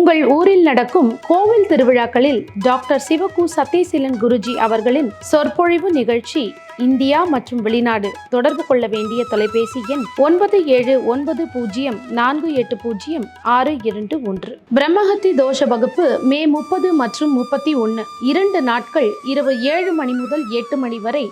உங்கள் ஊரில் நடக்கும் கோவில் திருவிழாக்களில் டாக்டர் சிவகு சத்யசீலன் குருஜி அவர்களின் சொற்பொழிவு நிகழ்ச்சி இந்தியா மற்றும் வெளிநாடு தொடர்பு கொள்ள வேண்டிய தொலைபேசி எண் 9794806221. பிரம்மஹத்தி தோஷ வகுப்பு மே 30 மற்றும் 31 2 நாட்கள் இரவு 7 மணி முதல் 8 மணி வரை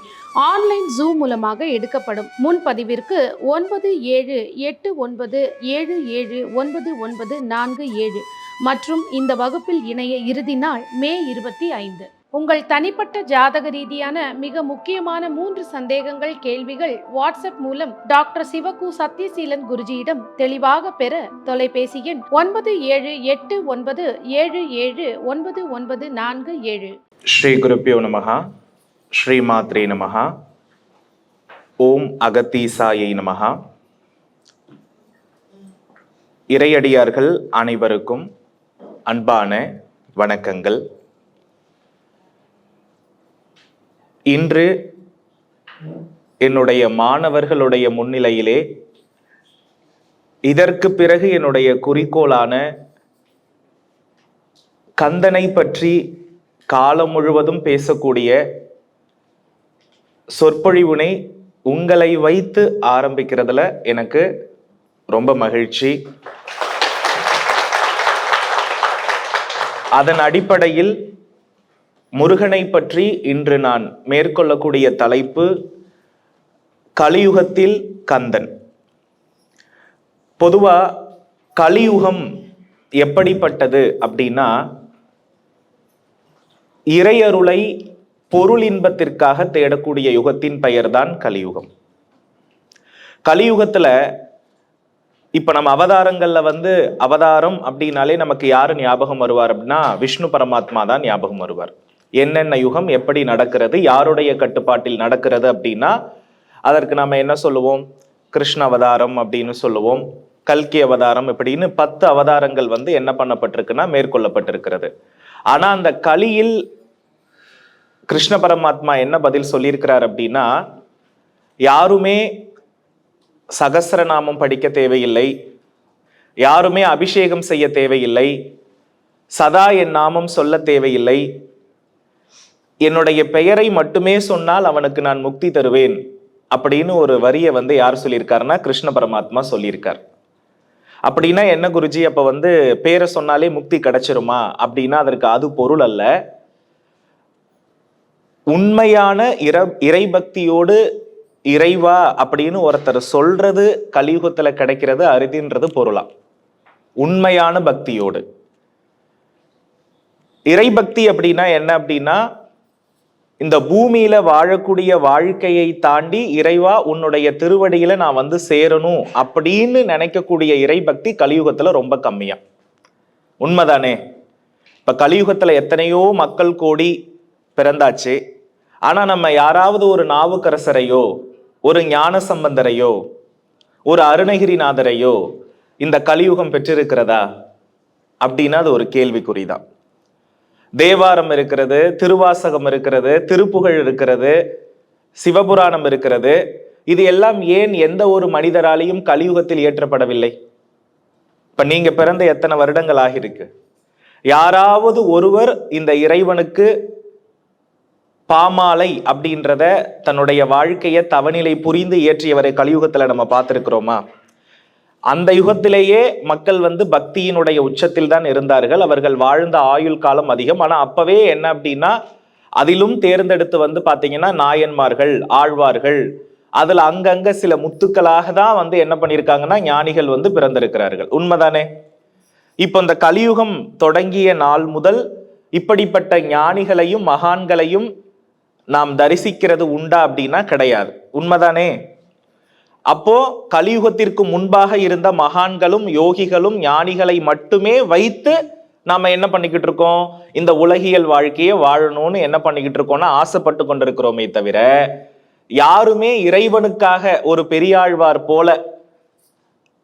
ஆன்லைன் ஜூம் மூலமாக எடுக்கப்படும். முன்பதிவிற்கு 9789779947 மற்றும் இந்த வகுப்பில் இணைய இறுதி நாள் மே 25. உங்கள் தனிப்பட்ட ஜாதக ரீதியான மிக முக்கியமான 3 சந்தேகங்கள் கேள்விகள் வாட்ஸ்அப் மூலம் டாக்டர் சிவகு சத்யசீலன் குருஜியிடம் தெளிவாக பெற தொலைபேசி எண் 9789779947. ஸ்ரீ குருப்பியோ நமஹா, ஸ்ரீ மாத்ரே நமஹா, ஓம் அகத்தீசாயை நமஹா. இறையடியார்கள் அனைவருக்கும் அன்பான வணக்கங்கள். இன்று என்னுடைய மாணவர்களுடைய முன்னிலையிலே இதற்கு பிறகு என்னுடைய குறிக்கோளான கந்தனை பற்றி காலம் முழுவதும் பேசக்கூடிய சொற்பொழிவினை உங்களை வைத்து ஆரம்பிக்கிறதுல எனக்கு ரொம்ப மகிழ்ச்சி. அதன் அடிப்படையில் முருகனை பற்றி இன்று நான் மேற்கொள்ளக்கூடிய தலைப்பு கலியுகத்தில் கந்தன். பொதுவா கலியுகம் எப்படிப்பட்டது அப்படின்னா, இறையருளை பொருள் இன்பத்திற்காக தேடக்கூடிய யுகத்தின் பெயர்தான் கலியுகம். கலியுகத்துல இப்ப நம்ம அவதாரங்கள்ல அவதாரம் அப்படின்னாலே நமக்கு யாரு ஞாபகம் வருவார் அப்படின்னா விஷ்ணு பரமாத்மா தான் ஞாபகம் வருவார். என்னென்ன யுகம் எப்படி நடக்கிறது, யாருடைய கட்டுப்பாட்டில் நடக்கிறது அப்படின்னா அதற்கு நம்ம என்ன சொல்லுவோம்? கிருஷ்ண அவதாரம் அப்படின்னு சொல்லுவோம், கல்கி அவதாரம், இப்படின்னு 10 அவதாரங்கள் என்ன பண்ணப்பட்டிருக்குன்னா மேற்கொள்ளப்பட்டிருக்கிறது. ஆனா அந்த கலியில் கிருஷ்ண பரமாத்மா என்ன பதில் சொல்லியிருக்கிறார் அப்படின்னா, யாருமே சகஸ்ரநாமம் படிக்க தேவையில்லை, யாருமே அபிஷேகம் செய்ய தேவையில்லை, சதா என் நாமம் சொல்ல தேவையில்லை, என்னுடைய பெயரை மட்டுமே சொன்னால் அவனுக்கு நான் முக்தி தருவேன் அப்படின்னு ஒரு வரியை யார் சொல்லியிருக்காருன்னா கிருஷ்ண பரமாத்மா சொல்லியிருக்கார். அப்படின்னா என்ன குருஜி, அப்ப பேரை சொன்னாலே முக்தி கிடைச்சிருமா அப்படின்னா அதற்கு அது பொருள் அல்ல. உண்மையான இறைபக்தியோடு இறைவா அப்படின்னு ஒருத்தர் சொல்றது கலியுகத்துல கிடைக்கிறது அரிதின்றது பொருளா. உண்மையான பக்தியோடு இறைபக்தி அப்படின்னா என்ன அப்படின்னா, இந்த பூமியில வாழக்கூடிய வாழ்க்கையை தாண்டி இறைவா உன்னுடைய திருவடியில நான் சேரணும் அப்படின்னு நினைக்கக்கூடிய இறைபக்தி கலியுகத்துல ரொம்ப கம்மியா. உண்மைதானே? இப்ப கலியுகத்துல எத்தனையோ மக்கள் கோடி பிறந்தாச்சு. ஆனா நம்ம யாராவது ஒரு நாவுக்கரசரையோ, ஒரு ஞான சம்பந்தரையோ, ஒரு அருணகிரிநாதரையோ இந்த கலியுகம் பெற்றிருக்கிறதா அப்படின்னா அது ஒரு கேள்விக்குறிதான். தேவாரம் இருக்கிறது, திருவாசகம் இருக்கிறது, திருப்புகழ் இருக்கிறது, சிவபுராணம் இருக்கிறது. இது எல்லாம் ஏன் எந்த ஒரு மனிதராலையும் கலியுகத்தில் ஏற்றப்படவில்லை? இப்ப நீங்க பிறந்த எத்தனை வருடங்கள் ஆகிருக்கு? யாராவது ஒருவர் இந்த இறைவனுக்கு பாமாலை அப்படின்றத தன்னுடைய வாழ்க்கையை தவநிலை புரிந்து இயற்றியவரை கலியுகத்துல நம்ம பார்த்திருக்கிறோமா? அந்த யுகத்திலேயே மக்கள் பக்தியினுடைய உச்சத்தில் தான் இருந்தார்கள். அவர்கள் வாழ்ந்த ஆயுள் காலம் அதிகம். ஆனா அப்பவே என்ன அப்படின்னா, அதிலும் தேர்ந்தெடுத்து பாத்தீங்கன்னா நாயன்மார்கள், ஆழ்வார்கள், அதுல அங்கங்க சில முத்துக்களாக தான் என்ன பண்ணியிருக்காங்கன்னா ஞானிகள் பிறந்திருக்கிறார்கள். உண்மைதானே? இப்ப இந்த கலியுகம் தொடங்கிய நாள் முதல் இப்படிப்பட்ட ஞானிகளையும் மகான்களையும் நாம் தரிசிக்கிறது உண்டா அப்படின்னா கிடையாது. உண்மைதானே? அப்போ கலியுகத்திற்கு முன்பாக இருந்த மகான்களும் யோகிகளும் ஞானிகளை மட்டுமே வைத்து நாம என்ன பண்ணிக்கிட்டு இருக்கோம்? இந்த உலகியல் வாழ்க்கையை வாழணும்னு என்ன பண்ணிக்கிட்டு இருக்கோம்னா ஆசைப்பட்டு கொண்டிருக்கிறோமே தவிர, யாருமே இறைவனுக்காக ஒரு பெரியாழ்வார் போல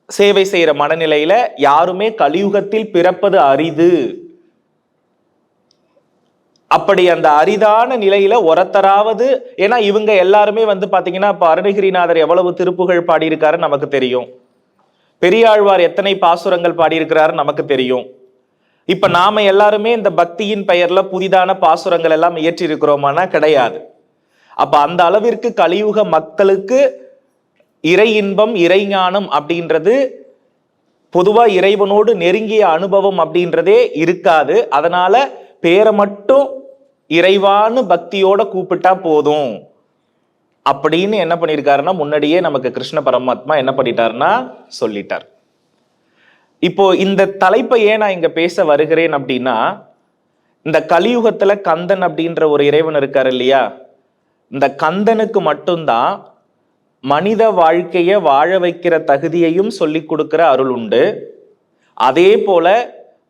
சேவை செய்யற மனநிலையில யாருமே கலியுகத்தில் பிறப்பது அரிது. அப்படி அந்த அரிதான நிலையில ஒருத்தராவது, ஏன்னா இவங்க எல்லாருமே பாத்தீங்கன்னா இப்ப அருணகிரிநாதர் எவ்வளவு திருப்புகழ் பாடியிருக்காரு நமக்கு தெரியும். பெரியாழ்வார் எத்தனை பாசுரங்கள் பாடியிருக்கிறாரு நமக்கு தெரியும். இப்ப நாம எல்லாருமே இந்த பக்தியின் பெயர்ல புதிதான பாசுரங்கள் எல்லாம் இயற்றி இருக்கிறோமானா கிடையாது. அப்ப அந்த அளவிற்கு கலியுக மக்களுக்கு இறை இன்பம் இறை ஞானம் அப்படின்றது பொதுவா இறைவனோடு நெருங்கிய அனுபவம் அப்படின்றதே இருக்காது. அதனால பேரை மட்டும் இறைவான்னு பக்தியோட கூப்பிட்டா போதும் அப்படின்னு என்ன பண்ணியிருக்காருன்னா முன்னாடியே நமக்கு கிருஷ்ண பரமாத்மா என்ன பண்ணிட்டாருன்னா சொல்லிட்டார். இப்போ இந்த தலைப்பை ஏன் நான் இங்க பேச வருகிறேன் அப்படின்னா, இந்த கலியுகத்துல கந்தன் அப்படின்ற ஒரு இறைவன் இருக்காரு இல்லையா, இந்த கந்தனுக்கு மட்டும்தான் மனித வாழ்க்கைய வாழ வைக்கிற தகுதியையும் சொல்லி கொடுக்கிற அருள் உண்டு. அதே போல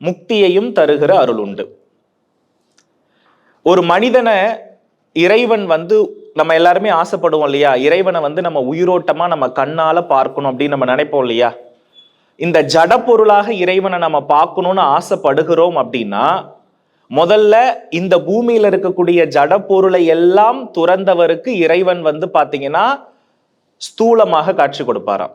முக்தியையும் தருகிற அருள் உண்டு. ஒரு மனிதனை இறைவன் நம்ம எல்லாருமே ஆசைப்படுவோம் இல்லையா, இறைவனை நம்ம உயிரோட்டமா நம்ம கண்ணால பார்க்கணும் அப்படின்னு நம்ம நினைப்போம் இல்லையா. இந்த ஜட பொருளாக இறைவனை நம்ம பார்க்கணும்னு ஆசைப்படுகிறோம் அப்படின்னா, முதல்ல இந்த பூமியில இருக்கக்கூடிய ஜட பொருளை எல்லாம் துறந்தவருக்கு இறைவன் பாத்தீங்கன்னா ஸ்தூலமாக காட்சி கொடுப்பாராம்.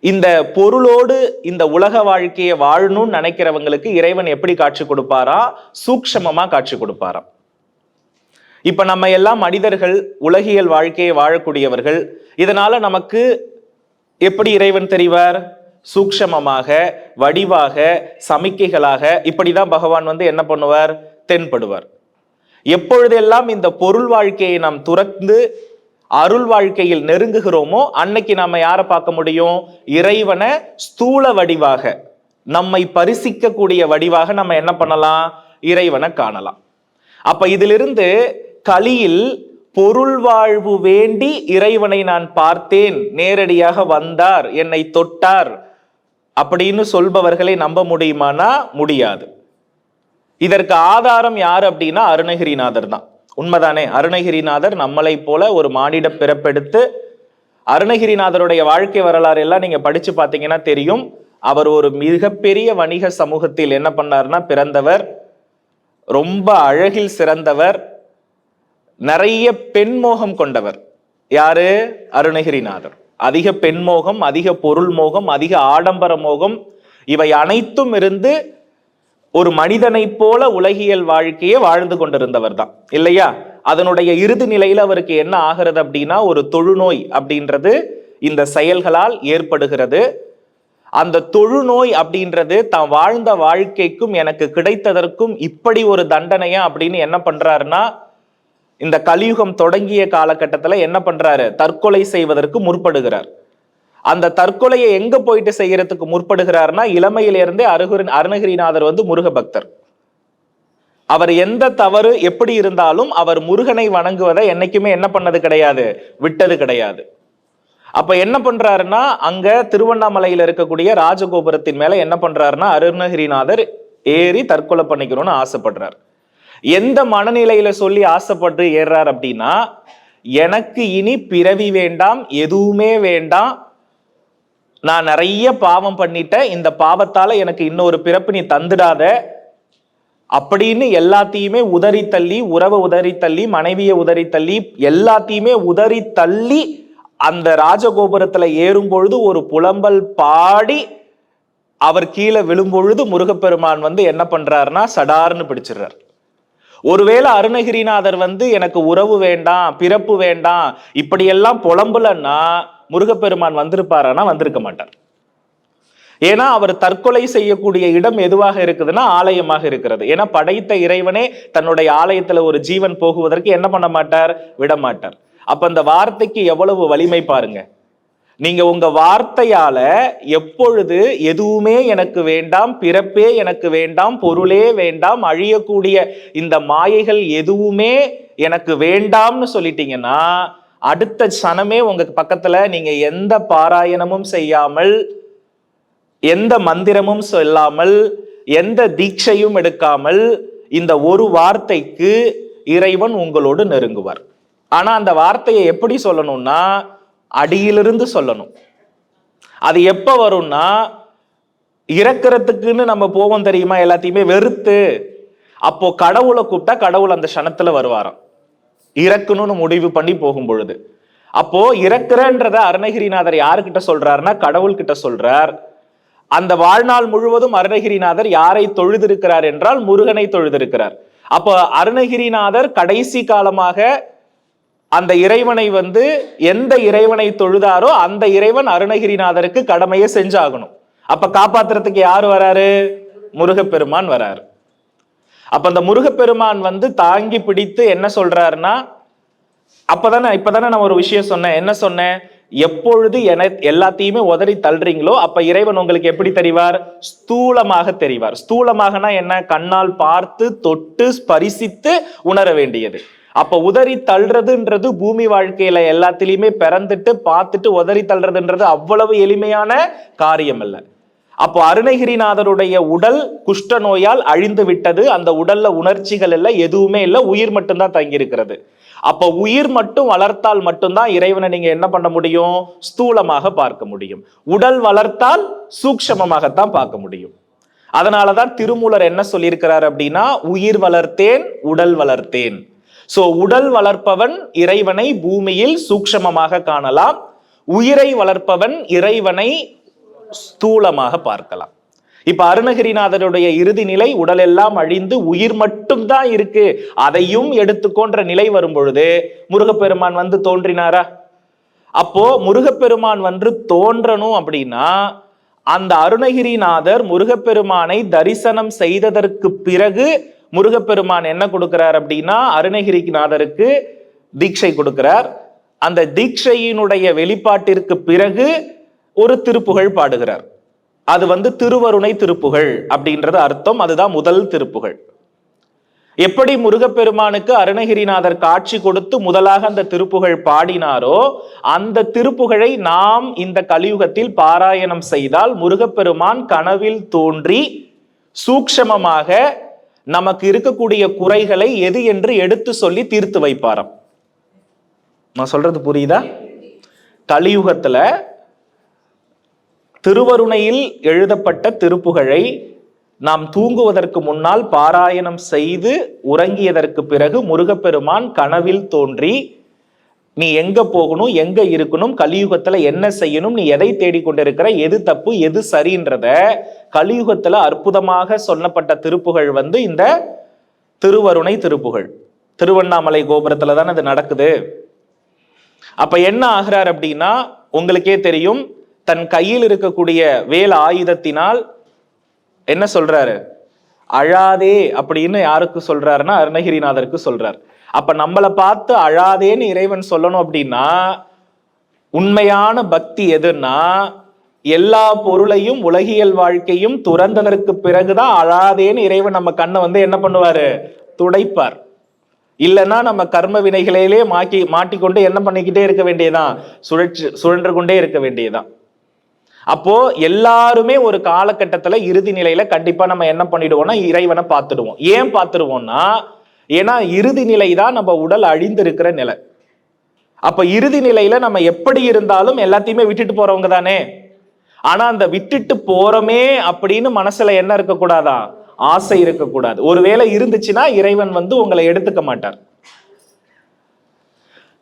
இந்த பொருளோடு இந்த உலக வாழ்க்கையை வாழணும்னு நினைக்கிறவங்களுக்கு இறைவன் எப்படி காட்சி கொடுப்பாரா, சூக்ஷமமா காட்சி கொடுப்பாராம். இப்ப நம்ம எல்லாம் மனிதர்கள், உலகியல் வாழ்க்கையை வாழக்கூடியவர்கள். இதனால நமக்கு எப்படி இறைவன் தெரிவார்? சூக்ஷமமாக, வடிவாக, சமிக்கைகளாக. இப்படிதான் பகவான் என்ன பண்ணுவார்? தென்படுவார். எப்பொழுதெல்லாம் இந்த பொருள் வாழ்க்கையை நாம் துறந்து அருள் வாழ்க்கையில் நெருங்குகிறோமோ அன்னைக்கு நாம யாரை பார்க்க முடியும்? இறைவனை ஸ்தூல வடிவாக, நம்மை பரிசிக்கக்கூடிய வடிவாக நம்ம என்ன பண்ணலாம்? இறைவனை காணலாம். அப்ப இதிலிருந்து கலியில் பொருள் வாழ்வு வேண்டி இறைவனை நான் பார்த்தேன், நேரடியாக வந்தார், என்னை தொட்டார் அப்படின்னு சொல்பவர்களை நம்ப முடியுமானா முடியாது. இதற்கு ஆதாரம் யார் அப்படின்னா அருணகிரிநாதர் தான். உண்மைதானே? அருணகிரிநாதர் நம்மளை போல ஒரு மானிட பிறப்பெடுத்து, அருணகிரிநாதருடைய வாழ்க்கை வரலாறு எல்லாம் நீங்க படிச்சு பார்த்தீங்கன்னா தெரியும். அவர் ஒரு மிகப்பெரிய வணிக சமூகத்தில் என்ன பண்ணார்னா பிறந்தவர், ரொம்ப அழகில் சிறந்தவர், நிறைய பெண்மோகம் கொண்டவர். யாரு? அருணகிரிநாதர். அதிக பெண்மோகம், அதிக பொருள் மோகம், அதிக ஆடம்பர மோகம், இவை அனைத்தும் இருந்து ஒரு மனிதனை போல உலகியல் வாழ்க்கையை வாழ்ந்து கொண்டிருந்தவர் தான் இல்லையா. அதனுடைய இறுதி நிலையில அவருக்கு என்ன ஆகிறது அப்படின்னா ஒரு தொழுநோய் அப்படின்றது இந்த செயல்களால் ஏற்படுகிறது. அந்த தொழுநோய் அப்படின்றது தான் வாழ்ந்த வாழ்க்கைக்கும் எனக்கு கிடைத்ததற்கும் இப்படி ஒரு தண்டனையா அப்படின்னு என்ன பண்றாருன்னா, இந்த கலியுகம் தொடங்கிய காலகட்டத்துல என்ன பண்றாரு? தற்கொலை செய்வதற்கு முற்படுகிறார். அந்த தற்கொலையை எங்க போயிட்டு செய்யறதுக்கு முற்படுகிறார்னா, இளமையிலிருந்தே அருணகிரிநாதர் முருக பக்தர். அவர் எந்த தவறு எப்படி இருந்தாலும் அவர் முருகனை வணங்குவதை என்னைக்குமே என்ன பண்ணது கிடையாது, விட்டது கிடையாது. அப்ப என்ன பண்றாருன்னா, அங்க திருவண்ணாமலையில இருக்கக்கூடிய ராஜகோபுரத்தின் மேல என்ன பண்றாருன்னா அருணகிரிநாதர் ஏறி தற்கொலை பண்ணிக்கணும்னு ஆசைப்படுறார். எந்த மனநிலையில சொல்லி ஆசைப்பட்டு ஏறார் அப்படின்னா, எனக்கு இனி பிறவி வேண்டாம், எதுவுமே வேண்டாம், நான் நிறைய பாவம் பண்ணிட்டேன், இந்த பாவத்தால எனக்கு இன்னொரு பிறப்பு நீ தந்துடாத அப்படின்னு எல்லாத்தையுமே உதறி தள்ளி, உறவை உதறி தள்ளி, மனைவியை உதறி தள்ளி, எல்லாத்தையுமே உதறி தள்ளி அந்த ராஜகோபுரத்துல ஏறும் பொழுது ஒரு புலம்பல் பாடி அவர் கீழே விழும்பொழுது முருகப்பெருமான் என்ன பண்றாருன்னா சடார்னு பிடிச்சிடுறார். ஒருவேளை அருணகிரிநாதர் எனக்கு உறவு வேண்டாம், பிறப்பு வேண்டாம், இப்படியெல்லாம் புலம்புலன்னா முருகப்பெருமான் வந்திருப்பாரானா வந்திருக்க மாட்டார். ஏன்னா அவர் தற்கொலை செய்யக்கூடிய இடம் எதுவாக இருக்குதுன்னா ஆலயமாக இருக்கிறது. ஏன்னா படைத்த இறைவனே தன்னுடைய ஆலயத்துல ஒரு ஜீவன் போகுவதற்கு என்ன பண்ண மாட்டார்? விட மாட்டார். அப்ப அந்த வார்த்தைக்கு எவ்வளவு வலிமை பாருங்க. நீங்க உங்க வார்த்தையால எப்பொழுது எதுவுமே எனக்கு வேண்டாம், பிறப்பே எனக்கு வேண்டாம், பொருளே வேண்டாம், அழியக்கூடிய இந்த மாயைகள் எதுவுமே எனக்கு வேண்டாம்னு சொல்லிட்டீங்கன்னா, அடுத்த சனமே உங்க பக்கத்துல நீங்க எந்த பாராயணமும் செய்யாமல், எந்த மந்திரமும் சொல்லாமல், எந்த தீட்சையும் எடுக்காமல் இந்த ஒரு வார்த்தைக்கு இறைவன் உங்களோடு நெருங்குவார். ஆனா அந்த வார்த்தையை எப்படி சொல்லணும்னா அடியிலிருந்து சொல்லணும். அது எப்ப வரும்னா, இறக்கிறதுக்குன்னு நம்ம போவோம் தெரியுமா, எல்லாத்தையுமே வெறுத்து. அப்போ கடவுளை கூப்பிட்டா கடவுள் அந்த க்ஷணத்துல வருவாராம், இறக்கணும்னு முடிவு பண்ணி போகும் பொழுது. அப்போ இறக்குறன்றத அருணகிரிநாதர் யாருக்கிட்ட சொல்றாருன்னா கடவுள் கிட்ட சொல்றார். அந்த வாழ்நாள் முழுவதும் அருணகிரிநாதர் யாரை தொழுதிருக்கிறார் என்றால் முருகனை தொழுதிருக்கிறார். அப்போ அருணகிரிநாதர் கடைசி காலமாக அந்த இறைவனை எந்த இறைவனை தொழுதாரோ அந்த இறைவன் அருணகிரிநாதருக்கு கடமையை செஞ்சாகணும். அப்ப காப்பாத்துறதுக்கு யாரு வராரு? முருகப்பெருமான் வராரு. அப்ப அந்த முருகப்பெருமான் தாங்கி பிடித்து என்ன சொல்றாருன்னா, இப்பதானே நான் ஒரு விஷயம் சொன்னேன். என்ன சொன்னேன்? எப்பொழுது எல்லாத்தையுமே உதறி தள்ளுறீங்களோ அப்ப இறைவன் உங்களுக்கு எப்படி தெரிவார்? ஸ்தூலமாக தெரிவார். ஸ்தூலமாகனா என்ன? கண்ணால் பார்த்து தொட்டு ஸ்பரிசித்து உணர வேண்டியது. அப்ப உதறி தள்ளுறதுன்றது பூமி வாழ்க்கையில எல்லாத்திலையுமே பிறந்துட்டு பார்த்துட்டு உதறி தள்ளுறதுன்றது அவ்வளவு எளிமையான காரியம் அல்ல. அப்போ அருணகிரிநாதருடைய உடல் குஷ்ட நோயால் அழிந்து விட்டது. அந்த உடல்ல உணர்ச்சிகள் இல்ல, எதுவுமே இல்லை, உயிர் மட்டும்தான் தங்கி இருக்கிறது. அப்ப உயிர் மட்டும் வளர்த்தால் மட்டும்தான் இறைவனை நீங்க என்ன பண்ண முடியும்? ஸ்தூலமாக பார்க்க முடியும். உடல் வளர்த்தால் சூக்ஷமமாகத்தான் பார்க்க முடியும். அதனாலதான் திருமூலர் என்ன சொல்லியிருக்கிறார் அப்படின்னா, உயிர் வளர்த்தேன் உடல் வளர்த்தேன். சோ உடல் வளர்ப்பவன் இறைவனை பூமியில் சூக்ஷமமாக காணலாம், உயிரை வளர்ப்பவன் இறைவனை ஸ்தூலமாக பார்க்கலாம். இப்ப அருணகிரிநாதருடைய இறுதி நிலை உடல் எல்லாம் அழிந்து உயிர் மட்டும் தான் இருக்கு, அதையும் எடுத்துக்கொன்ற நிலை வரும் பொழுது முருகப்பெருமான் தோன்றினாரா? அப்போ முருகப்பெருமான் தோன்றணும் அப்படின்னா அந்த அருணகிரிநாதர் முருகப்பெருமானை தரிசனம் செய்ததற்கு பிறகு முருகப்பெருமான் என்ன கொடுக்கிறார் அப்படின்னா அருணகிரிநாதருக்கு தீட்சை கொடுக்கிறார். அந்த தீட்சையினுடைய வெளிப்பாட்டிற்கு பிறகு ஒரு திருப்புகழ் பாடுகிறார். அது திருவருணை திருப்புகழ் அப்படின்றது அர்த்தம். அதுதான் முதல் திருப்புகழ். எப்படி முருகப்பெருமானுக்கு அருணகிரிநாதர் காட்சி கொடுத்து முதலாக அந்த திருப்புகழ் பாடினாரோ அந்த திருப்புகழை நாம் இந்த கலியுகத்தில் பாராயணம் செய்தால் முருகப்பெருமான் கனவில் தோன்றி சூக்ஷமமாக நமக்கு இருக்கக்கூடிய குறைகளை எது என்று எடுத்து சொல்லி தீர்த்து வைப்பாராம். நான் சொல்றது புரியுதா? கலியுகத்துல திருவருணையில் எழுதப்பட்ட திருப்புகழை நாம் தூங்குவதற்கு முன்னால் பாராயணம் செய்து உறங்கியதற்கு பிறகு முருகப்பெருமான் கனவில் தோன்றி நீ எங்க போகணும், எங்க இருக்கணும், கலியுகத்துல என்ன செய்யணும், நீ எதை தேடிக்கொண்டிருக்கிற, எது தப்பு எது சரின்றத கலியுகத்துல அற்புதமாக சொல்லப்பட்ட திருப்புகழ் இந்த திருவருணை திருப்புகழ். திருவண்ணாமலை கோபுரத்துல தான் அது நடக்குது. அப்ப என்ன ஆகிறார் அப்படின்னா உங்களுக்கே தெரியும், தன் கையில் இருக்கக்கூடிய வேல் ஆயுதத்தினால் என்ன சொல்றாரு? அழாதே அப்படின்னு யாருக்கு சொல்றாருன்னா அருணகிரிநாதருக்கு சொல்றார். அப்ப நம்மளை பார்த்து அழாதேன்னு இறைவன் சொல்லணும் அப்படின்னா உண்மையான பக்தி எதுன்னா எல்லா பொருளையும் உலகியல் வாழ்க்கையும் துறந்ததற்கு பிறகுதான் அழாதேன்னு இறைவன் நம்ம கண்ணை என்ன பண்ணுவாரு? துடைப்பார். இல்லைன்னா நம்ம கர்ம வினைகளிலே மாட்டிக்கொண்டு என்ன பண்ணிக்கிட்டே இருக்க வேண்டியதான்? சுழன்று கொண்டே இருக்க வேண்டியதான். அப்போ எல்லாருமே ஒரு காலகட்டத்துல இறுதி நிலையில கண்டிப்பா நம்ம என்ன பண்ணிடுவோம்னா இறைவனை பார்த்துடுவோம். ஏன் பார்த்துடுவோம்னா ஏன்னா இறுதி நிலை தான் நம்ம உடல் அழிந்திருக்கிற நிலை. அப்ப இறுதி நிலையில நம்ம எப்படி இருந்தாலும் எல்லாத்தையுமே விட்டுட்டு போறவங்க தானே. ஆனா அந்த விட்டுட்டு போறோமே அப்படின்னு மனசுல என்ன இருக்கக்கூடாதா? ஆசை இருக்கக்கூடாது. ஒருவேளை இருந்துச்சுன்னா இறைவன் உங்களை எடுத்துக்க மாட்டார்.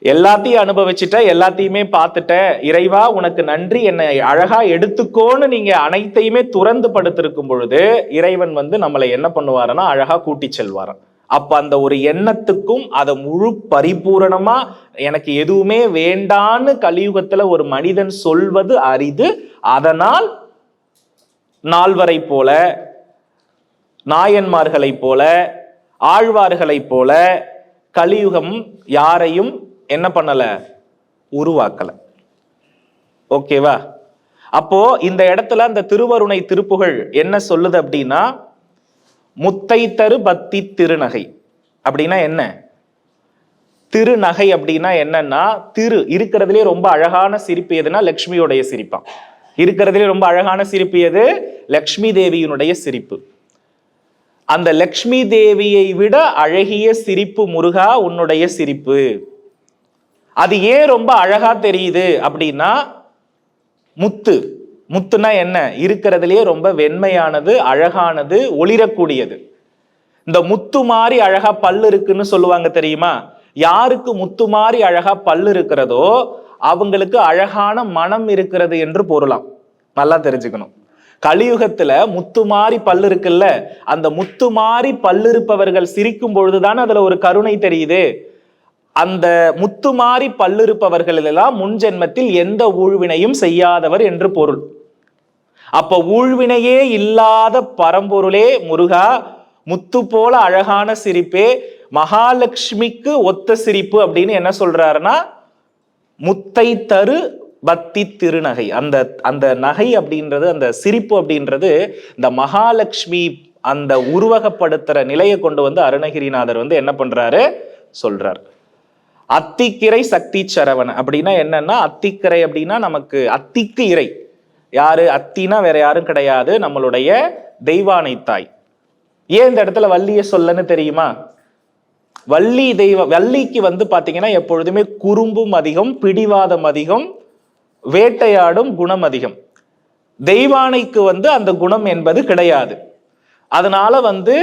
எல்லாத்தையும் அனுபவிச்சுட்ட, எல்லாத்தையுமே பார்த்துட்ட, இறைவா உனக்கு நன்றி, என்னை அழகா எடுத்துக்கோன்னு நீங்க அனைத்தையுமே துறந்து படுத்திருக்கும் பொழுது இறைவன் நம்மளை என்ன பண்ணுவாருன்னா அழகா கூட்டி செல்வாராம். அப்ப அந்த ஒரு எண்ணத்துக்கும் அதை முழு பரிபூரணமா எனக்கு எதுவுமே வேண்டான்னு கலியுகத்துல ஒரு மனிதன் சொல்வது அரிது. அதனால் நால்வரை போல, நாயன்மார்களை போல, ஆழ்வார்களை போல கலியுகம் யாரையும் என்ன பண்ணல? உருவாக்கல. ஓகேவா? அப்போ இந்த இடத்துல அந்த திருவருணை திருப்புகழ் என்ன சொல்லுது அப்படின்னா முத்தை தரு பக்தி திருநகை அப்படின்னா என்ன? திருநகை அப்படின்னா என்னன்னா திரு இருக்கிறதுலே ரொம்ப அழகான சிரிப்பு எதுனா லக்ஷ்மியோடைய சிரிப்பா. இருக்கிறதுலே ரொம்ப அழகான சிரிப்பு எது? லக்ஷ்மி தேவியினுடைய சிரிப்பு. அந்த லக்ஷ்மி தேவியை விட அழகிய சிரிப்பு முருகா உன்னுடைய சிரிப்பு. அது ஏன் ரொம்ப அழகா தெரியுது அப்படின்னா முத்துனா என்ன? இருக்கிறதுலே ரொம்ப வெண்மையானது, அழகானது, ஒளிரக்கூடியது. இந்த முத்து மாதிரி அழகா பல்லு இருக்குன்னு சொல்லுவாங்க தெரியுமா? யாருக்கு முத்து மாதிரி அழகா பல்லு இருக்கிறதோ அவங்களுக்கு அழகான மனம் இருக்கிறது என்று பொருளாம். நல்லா தெரிஞ்சுக்கணும். கலியுகத்துல முத்துமாரி பல்லு இருக்குல்ல, அந்த முத்துமாரி பல்லு இருப்பவர்கள் சிரிக்கும் பொழுதுதான் அதுல ஒரு கருணை தெரியுது. அந்த முத்துமாரி பல்லிருப்பவர்கள் எல்லாம் முன் ஜென்மத்தில் எந்த ஊழ்வினையும் செய்யாதவர் என்று பொருள். அப்ப ஊழ்வினையே இல்லாத பரம்பொருளே முருகா, முத்து போல அழகான சிரிப்பே, மகாலட்சுமிக்கு ஒத்த சிரிப்பு அப்படின்னு என்ன சொல்றாருன்னா, முத்தை தரு பக்தி திருநகை. அந்த அந்த நகை அப்படின்றது, அந்த சிரிப்பு அப்படின்றது இந்த மகாலட்சுமி அந்த உருவகப்படுத்துற நிலையை கொண்டு வந்து அருணகிரிநாதர் வந்து என்ன பண்றாரு சொல்றார். அத்திக்கிரை சக்தி சரவண அப்படின்னா என்னன்னா, அத்திக்கிரை அப்படின்னா நமக்கு அத்திக்கு இறை யாரு? அத்தினா வேற யாரும் கிடையாது, நம்மளுடைய தெய்வானை தாய். ஏன் இந்த இடத்துல வள்ளிய சொல்லன்னு தெரியுமா? வள்ளிக்கு வந்து பாத்தீங்கன்னா எப்பொழுதுமே குறும்பும் அதிகம், பிடிவாதம் அதிகம், வேட்டையாடும் குணம் அதிகம். தெய்வானைக்கு வந்து அந்த குணம் என்பது கிடையாது. அதனால வந்து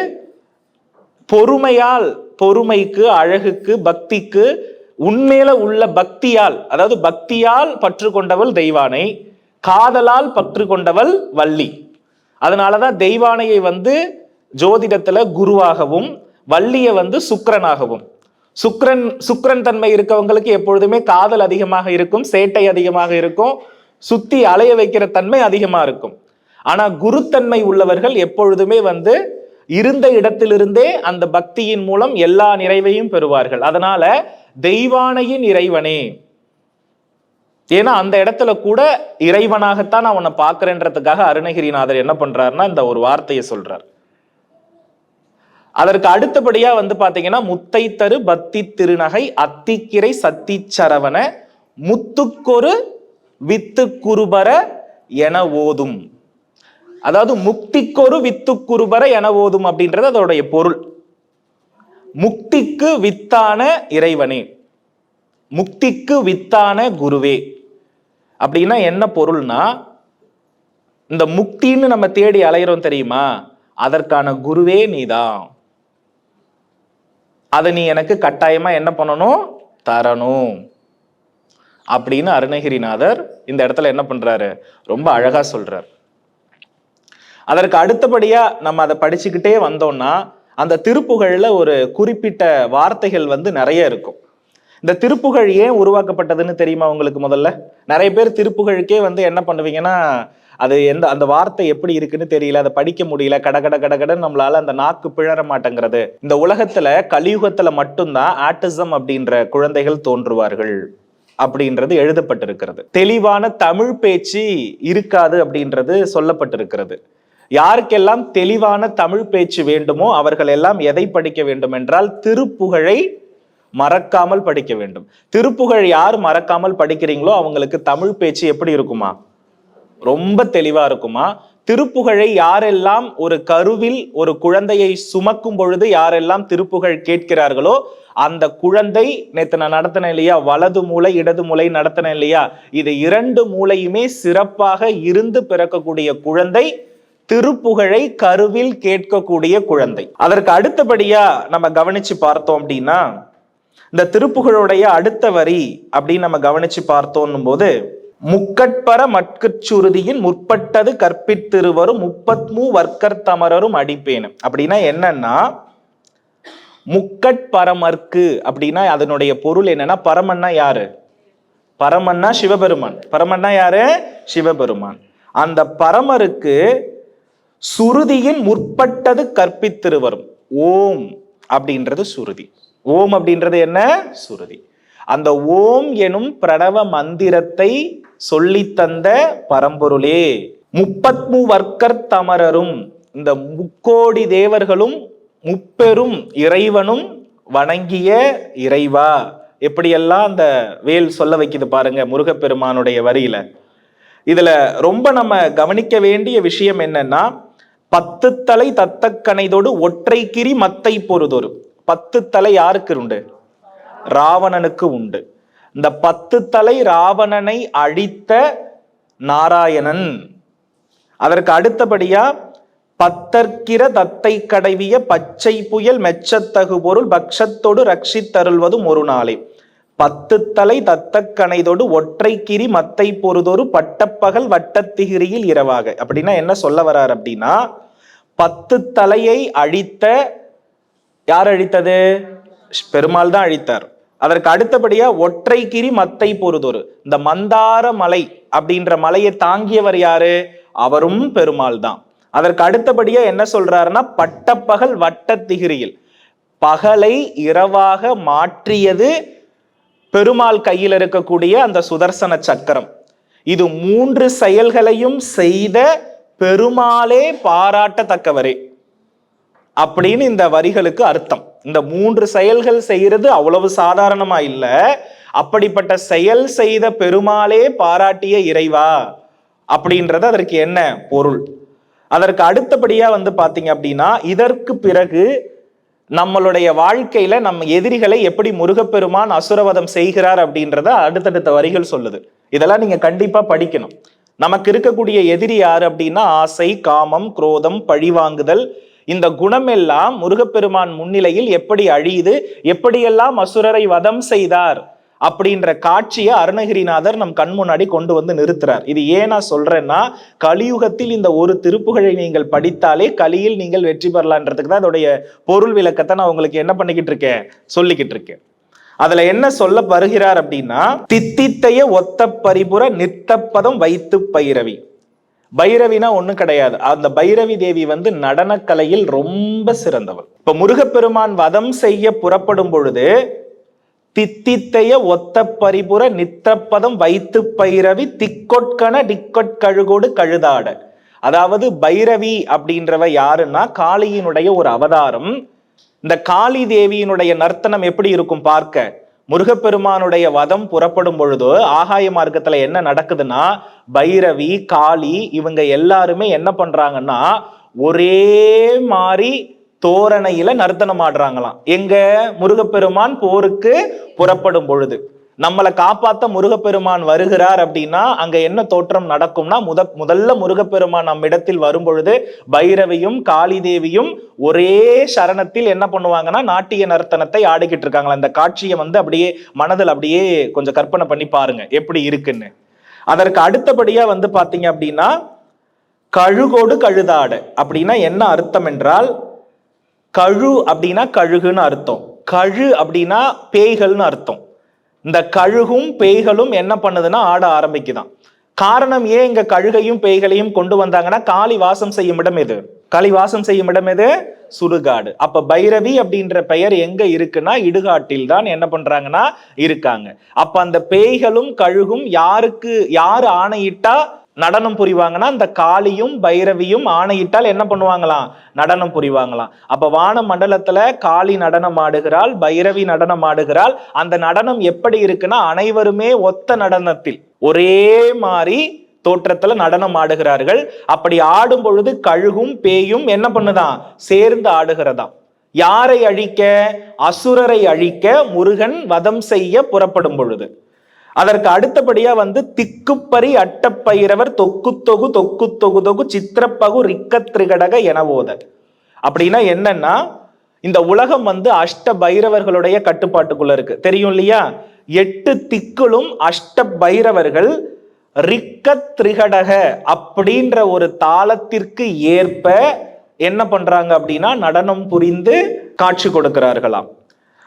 பொறுமையால், பொறுமைக்கு, அழகுக்கு, பக்திக்கு, உண்மையில உள்ள பக்தியால், அதாவது பக்தியால் பற்று கொண்டவள் தெய்வானை, காதலால் பற்று கொண்டவள் வள்ளி. அதனாலதான் தெய்வானையை வந்து ஜோதிடத்துல குருவாகவும், வள்ளியை வந்து சுக்கிரனாகவும். சுக்கிரன் தன்மை இருக்கவங்களுக்கு எப்பொழுதுமே காதல் அதிகமாக இருக்கும், சேட்டை அதிகமாக இருக்கும், சுத்தி அலைய வைக்கிற தன்மை அதிகமா இருக்கும். ஆனா குருத்தன்மை உள்ளவர்கள் எப்பொழுதுமே வந்து இருந்த இடத்திலிருந்தே அந்த பக்தியின் மூலம் எல்லா நிறைவையும் பெறுவார்கள். அதனால தெய்வானையின் இறைவனே, ஏன்னா அந்த இடத்துல கூட இறைவனாகத்தான் அவனை பார்க்கிறேன்றதுக்காக அருணகிரிநாதர் என்ன பண்றாருன்னா இந்த ஒரு வார்த்தையை சொல்றார். அதற்கு அடுத்தபடியா வந்து பாத்தீங்கன்னா, முத்தை தரு பக்தி திருநகை அத்திக்கிரை சத்தி சரவண முத்துக்கொரு வித்து குருபர என ஓதும். அதாவது முக்திக்கொரு வித்து குருபர என ஓதும் அப்படின்றது அதோடைய பொருள். முக்திக்கு வித்தான இறைவனே, முக்திக்கு வித்தான குருவே அப்படின்னா என்ன பொருள்னா, இந்த முக்தின்னு நம்ம தேடி அலைகிறோம் தெரியுமா, அதற்கான குருவே நீதான். அதை நீ எனக்கு கட்டாயமா என்ன பண்ணணும், தரணும் அப்படின்னு அருணகிரிநாதர் இந்த இடத்துல என்ன பண்றாரு, ரொம்ப அழகா சொல்றார். அதற்கு அடுத்தபடியா நம்ம அதை படிச்சுக்கிட்டே வந்தோம்னா, அந்த திருப்புகழ்ல ஒரு குறிப்பிட்ட வார்த்தைகள் வந்து நிறைய இருக்கும். இந்த திருப்புகழ் ஏன் உருவாக்கப்பட்டதுன்னு தெரியுமா உங்களுக்கு? முதல்ல நிறைய பேர் திருப்புகழுக்கே வந்து என்ன பண்ணுவீங்கன்னா, அது அந்த வார்த்தை எப்படி இருக்குன்னு தெரியல, அதை படிக்க முடியல, கடகடன்னு நம்மளால அந்த நாக்கு பிழற மாட்டேங்கிறது. இந்த உலகத்துல கலியுகத்துல மட்டும்தான் ஆட்டிசம் அப்படின்ற குழந்தைகள் தோன்றுவார்கள் அப்படின்றது எழுதப்பட்டிருக்கிறது. தெளிவான தமிழ் பேச்சு இருக்காது அப்படின்றது சொல்லப்பட்டிருக்கிறது. யாருக்கெல்லாம் தெளிவான தமிழ் பேச்சு வேண்டுமோ அவர்கள் எல்லாம் எதை படிக்க வேண்டும் என்றால் திருப்புகழை மறக்காமல் படிக்க வேண்டும். திருப்புகழ் யார் மறக்காமல் படிக்கிறீங்களோ அவங்களுக்கு தமிழ் பேச்சு எப்படி இருக்குமா, ரொம்ப தெளிவா இருக்குமா. திருப்புகழை யாரெல்லாம் ஒரு கருவில் ஒரு குழந்தையை சுமக்கும் பொழுது யாரெல்லாம் திருப்புகழ் கேட்கிறார்களோ அந்த குழந்தை, நேத்து நான் நடத்தினேன் இல்லையா, வலது மூளை இடது மூளை நடத்தினேன் இல்லையா, இது இரண்டு மூளையுமே சிறப்பாக இருந்து பிறக்கக்கூடிய குழந்தை திருப்புகழை கருவில் கேட்கக்கூடிய குழந்தை. அதற்கு அடுத்தபடியா நம்ம கவனிச்சு பார்த்தோம் அப்படின்னா, இந்த திருப்புகழுடைய அடுத்த வரி அப்படின்னு நம்ம கவனிச்சு பார்த்தோம் போது, முக்கட்பர மட்கச்சுருதியின் முற்பட்டது கற்பித்திருவரும் முப்பத்மூ வர்க்கர் தமரரும் அடிப்பேன் அப்படின்னா என்னன்னா, முக்கட்பரமர்க்கு அப்படின்னா அதனுடைய பொருள் என்னன்னா, பரமன்னா யாரு? பரமன்னா சிவபெருமான். பரமன்னா யாரு? சிவபெருமான். அந்த பரமருக்கு சுருதியின் முற்பட்டது கற்பித்திருவரும். ஓம் அப்படின்றது சுருதி. ஓம் அப்படின்றது என்ன? சுருதி. அந்த ஓம் எனும் பிரணவ மந்திரத்தை சொல்லித்தந்த பரம்பொருளே, முப்பத்மூ வர்க்கர் தமரரும், இந்த முக்கோடி தேவர்களும் முப்பெரும் இறைவனும் வணங்கிய இறைவா. எப்படியெல்லாம் அந்த வேல் சொல்ல வைக்குது பாருங்க முருகப்பெருமானுடைய வரியில. இதுல ரொம்ப நம்ம கவனிக்க வேண்டிய விஷயம் என்னன்னா, 10 தலை தத்தக்கணைதோடு ஒற்றை கிரி மத்தை பொறுதொரு. 10 தலை யாருக்கு உண்டு? ராவணனுக்கு உண்டு. இந்த 10 தலை ராவணனை அழித்த நாராயணன். அதற்கு அடுத்தபடியா பத்தற்கிற தத்தை கடைவிய பச்சை புயல் மெச்சத்தகு பொருள் பக்ஷத்தோடு ரட்சித்தருள்வதும் ஒரு நாளே. 10 தலை தத்தக்கணைதோடு ஒற்றைக்கிரி மத்தை பொறுதொரு பட்டப்பகல் வட்டத்திகிரியில் இரவாக. அப்படின்னா என்ன சொல்ல வர்றார் அப்படின்னா, 10 தலையை அழித்த, யார் அழித்தது? பெருமாள் தான் அழித்தார். அதற்கு அடுத்தபடியா ஒற்றைக்கிரி மத்தை பொறுதொரு, இந்த மந்தார மலை அப்படின்ற மலையை தாங்கியவர் யாரு? அவரும் பெருமாள் தான். அதற்கு அடுத்தபடியா என்ன சொல்றாருன்னா, பட்டப்பகல் வட்டத்திகிரியில், பகலை இரவாக மாற்றியது பெருமாள் கையில் இருக்கக்கூடிய அந்த சுதர்சன சக்கரம். இது 3 செயல்களையும் செய்த பெருமாளே பாராட்டத்தக்கவரே அப்படின்னு இந்த வரிகளுக்கு அர்த்தம். இந்த 3 செயல்கள் செய்யறது அவ்வளவு சாதாரணமா இல்ல, அப்படிப்பட்ட செயல் செய்த பெருமாளே பாராட்டிய இறைவா அப்படின்றது அதற்கு என்ன பொருள். அதற்கு அடுத்தபடியா பாத்தீங்க அப்படின்னா, இதற்கு பிறகு நம்மளுடைய வாழ்க்கையில நம்ம எதிரிகளை எப்படி முருகப்பெருமான் அசுரவதம் செய்கிறார் அப்படின்றத அடுத்தடுத்த வரிகள் சொல்லுது. இதெல்லாம் நீங்க கண்டிப்பா படிக்கணும். நமக்கு இருக்கக்கூடிய எதிரி யாரு அப்படின்னா, ஆசை, காமம், குரோதம், பழிவாங்குதல், இந்த குணம் எல்லாம் முருகப்பெருமான் முன்னிலையில் எப்படி அழியுது, எப்படியெல்லாம் அசுரரை வதம் செய்தார் அப்படின்ற காட்சியை அருணகிரிநாதர் நம் கண் முன்னாடி கொண்டு வந்து நிறுத்துறார். இது ஏன் நான் சொல்றேன்னா, கலியுகத்தில் இந்த ஒரு திருப்புகழை நீங்கள் படித்தாலே கலியில் நீங்கள் வெற்றி பெறலான்றதுக்கு தான் இதோடைய பொருள் விளக்கத்தை நான் உங்களுக்கு என்ன பண்ணிக்கிட்டு இருக்கேன், சொல்லிக்கிட்டு இருக்கேன். அதுல என்ன சொல்ல வருகிறார் அப்படின்னா, தித்தித்தைய ஒத்த பரிபுற நித்தப்பதம் வைத்து பைரவி. பைரவினா ஒண்ணு கிடையாது, அந்த பைரவி தேவி நடனக்கலையில் ரொம்ப சிறந்தவள். இப்ப முருகப்பெருமான் வதம் செய்ய புறப்படும் பொழுது தித்தித்தைய ஒத்த பரிபுற நித்தப்பதம் வைத்து பைரவி திக்கொட்கன டிக்கொட்கழுகோடு கழுதாட. அதாவது பைரவி அப்படின்றவ யாருன்னா, காளியினுடைய ஒரு அவதாரம். இந்த காளி தேவியினுடைய நர்த்தனம் எப்படி இருக்கும் பார்க்க. முருகப்பெருமானுடைய வதம் புறப்படும் பொழுது ஆகாய மார்க்கத்துல என்ன நடக்குதுன்னா, பைரவி, காளி இவங்க எல்லாருமே என்ன பண்றாங்கன்னா, ஒரே மாதிரி தோரணையில நர்த்தனம் ஆடுறாங்களாம். எங்க? முருகப்பெருமான் போருக்கு புறப்படும் பொழுது. நம்மளை காப்பாத்த முருகப்பெருமான் வருகிறார் அப்படின்னா அங்க என்ன தோற்றம் நடக்கும்னா, முதல்ல முருகப்பெருமான் நம் இடத்தில் வரும் பொழுது பைரவியும் காளி தேவியும் ஒரே சரணத்தில் என்ன பண்ணுவாங்கன்னா, நாட்டிய நர்த்தனத்தை ஆடிக்கிட்டு இருக்காங்களா. இந்த காட்சியை அப்படியே மனதில் அப்படியே கொஞ்சம் கற்பனை பண்ணி பாருங்க எப்படி இருக்குன்னு. அதற்கு அடுத்தபடியா பாத்தீங்க அப்படின்னா, கழுகோடு கழுதாட அப்படின்னா என்ன அர்த்தம் என்றால், கழு அப்படின்னா கழுகுன்னு அர்த்தம், கழு அப்படின்னா பேய்கள்னு அர்த்தம். இந்த கழுகும் பேய்களும் என்ன பண்ணுதுன்னா ஆட ஆரம்பிக்குதான். காரணம் ஏன் இங்க கழுகையும் பேய்களையும் கொண்டு வந்தாங்கன்னா, காளி வாசம் செய்யும் இடம் எது? காளி வாசம் செய்யும் இடம் எது? சுடுகாடு. அப்ப பைரவி அப்படின்ற பெயர் எங்க இருக்குன்னா இடுகாட்டில் தான் என்ன பண்றாங்கன்னா இருக்காங்க. அப்ப அந்த பேய்களும் கழுகும் யாரு ஆணையிட்டா நடனம் புரிவாங்கன்னா, அந்த காளியும் பைரவியும் ஆணையிட்டால் என்ன பண்ணுவாங்களாம், நடனம் புரிவாங்களாம். அப்ப வான மண்டலத்துல காளி நடனம் ஆடுகிறாள், பைரவி நடனம் ஆடுகிறாள். அந்த நடனம் எப்படி இருக்குன்னா, அனைவருமே ஒத்த நடனத்தில் ஒரே மாதிரி தோற்றத்துல நடனம் ஆடுகிறார்கள். அப்படி ஆடும் பொழுது கழுகும் பேயும் என்ன பண்ணுதான், சேர்ந்து ஆடுகிறதாம். யாரை அழிக்க? அசுரரை அழிக்க முருகன் வதம் செய்ய புறப்படும் பொழுது. அதற்கு அடுத்தபடியா திக்குப்பரி அட்டப்பயிரவர் தொக்கு தொகு சித்திரப்பகு ரிக்கத்ரிகடக எனவோத. அப்படின்னா என்னன்னா, இந்த உலகம் அஷ்ட பைரவர்களுடைய கட்டுப்பாட்டுக்குள்ள இருக்கு, தெரியும் இல்லையா? 8 திக்குளும் அஷ்ட பைரவர்கள் ரிக்கத்ரிகடக அப்படின்ற ஒரு தாளத்திற்கு ஏற்ப என்ன பண்றாங்க அப்படின்னா நடனம் புரிந்து காட்சி கொடுக்கிறார்களாம்.